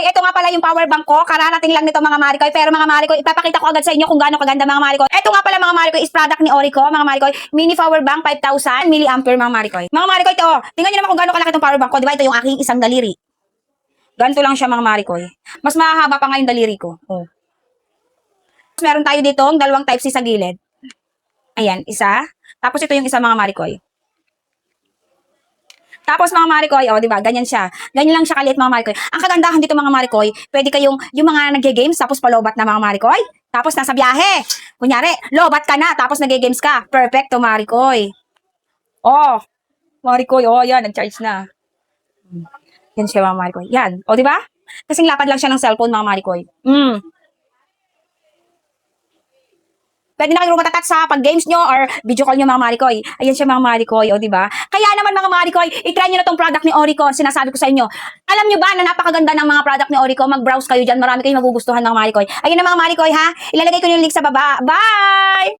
Marikoy, ito nga pala yung power bank ko. Kararating lang nito mga Marikoy. Pero mga Marikoy, ipapakita ko agad sa inyo kung gaano kaganda mga Marikoy. Ito nga pala mga Marikoy is product ni Orico, mga Marikoy. Mini power bank 5,000 milliampere mga Marikoy. Mga Marikoy, ito, tingnan niyo naman kung gaano kalaki itong power bank ko. Diba ito yung aking isang daliri. Ganito lang siya mga Marikoy. Mas mahaba pa nga yung daliri ko. Oh. Meron tayo dito ang dalawang type C sa gilid. Ayan, isa. Tapos ito yung isa mga Marikoy. Tapos mga Marikoy, oh, 'di ba? Ganyan siya. Ganyan lang siya kaliit mga Marikoy. Ang kagandahan dito mga Marikoy, pwede kayong yung mga nagge-games tapos palobat na mga Marikoy. Tapos nasa biyahe. Kunyari, lobat ka na tapos nagge-games ka. Perfecto Marikoy. Oh, Marikoy, oh, yan, nag-charge na. Yan siya mga Marikoy. Yan. O, 'di ba? Kasing lapad lang siya ng cellphone mga Marikoy. Pwede na kayo matatat sa pag-games nyo or video call nyo mga Marikoy. Ayan siya mga Marikoy, o diba? Kaya naman mga Marikoy, i-try nyo na tong product ni Orico. Sinasabi ko sa inyo. Alam nyo ba na napakaganda ng mga product ni Orico? Mag-browse kayo dyan. Marami kayong magugustuhan mga Marikoy. Ayan na mga Marikoy ha. Ilalagay ko yung link sa baba. Bye!